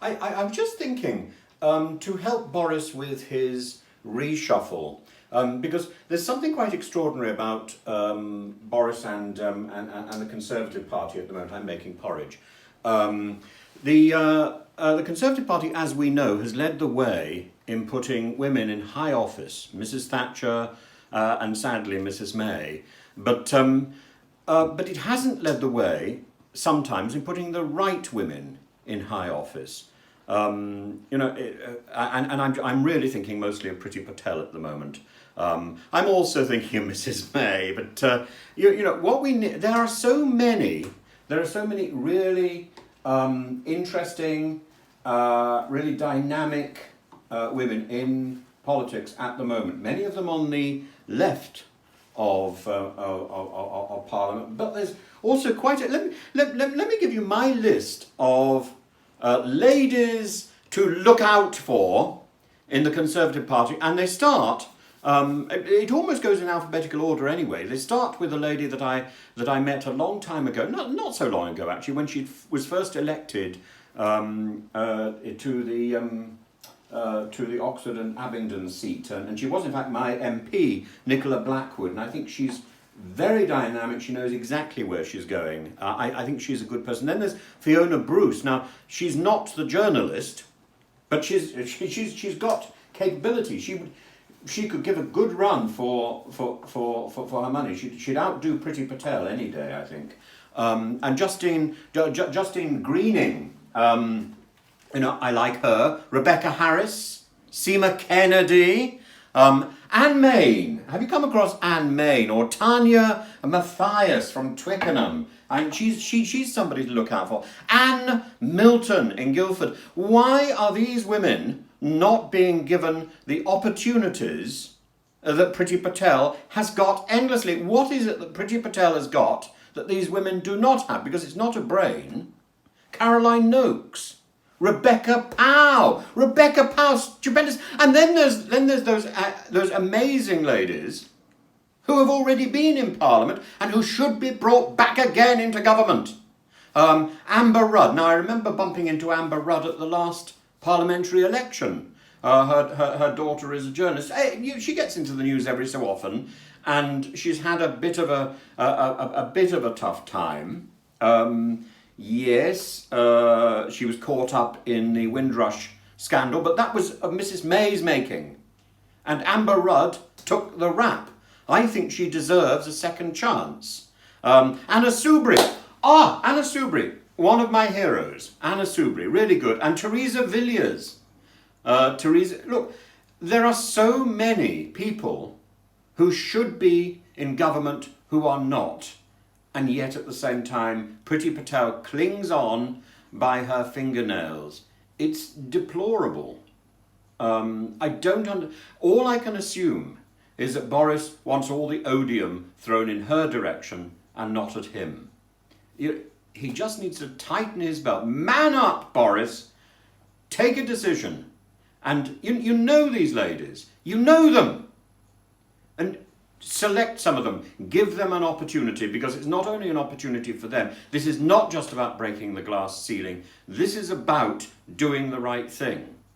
I'm just thinking to help Boris with his reshuffle, because there's something quite extraordinary about Boris and the Conservative Party at the moment. I'm making porridge. The Conservative Party, as we know, has led the way in putting women in high office, Mrs. Thatcher and sadly Mrs. May, but it hasn't led the way sometimes in putting the right women in high office. And I'm really thinking mostly of Priti Patel at the moment. I'm also thinking of Mrs. May, but what we need. There are so many really interesting, really dynamic women in politics at the moment. Many of them on the left of Parliament, but there's also quite a. Let me give you my list of ladies to look out for in the Conservative Party, and they start. It almost goes in alphabetical order anyway. They start with a lady that I met a long time ago, not so long ago actually, when she was first elected to the Oxford and Abingdon seat, and she was in fact my MP, Nicola Blackwood, and I think she's very dynamic. She knows exactly where she's going. I think she's a good person. Then there's Fiona Bruce. Now she's not the journalist, but she's got capability. She could give a good run for her money. She'd outdo Priti Patel any day, I think. And Justine Greening, I like her. Rebecca Harris, Seema Kennedy, Anne Main. Have you come across Anne Main or Tanya Mathias from Twickenham? And she's somebody to look out for. Anne Milton in Guildford. Why are these women not being given the opportunities that Priti Patel has got endlessly? What is it that Priti Patel has got that these women do not have? Because it's not a brain. Caroline Noakes, Rebecca Powell, stupendous. And then there's those amazing ladies who have already been in Parliament and who should be brought back again into government. Amber Rudd. Now I remember bumping into Amber Rudd at the last parliamentary election. Her daughter is a journalist. She gets into the news every so often, and she's had a bit of a tough time. Yes, she was caught up in the Windrush scandal, but that was of Mrs. May's making, and Amber Rudd took the rap. I think she deserves a second chance. Anna Soubry. Anna Soubry. One of my heroes, Anna Soubry, really good. And Theresa Villiers. Look, there are so many people who should be in government who are not. And yet at the same time, Priti Patel clings on by her fingernails. It's deplorable. All I can assume is that Boris wants all the odium thrown in her direction and not at him. He just needs to tighten his belt. Man up, Boris. Take a decision. And you know these ladies. You know them. And select some of them. Give them an opportunity, because it's not only an opportunity for them. This is not just about breaking the glass ceiling. This is about doing the right thing.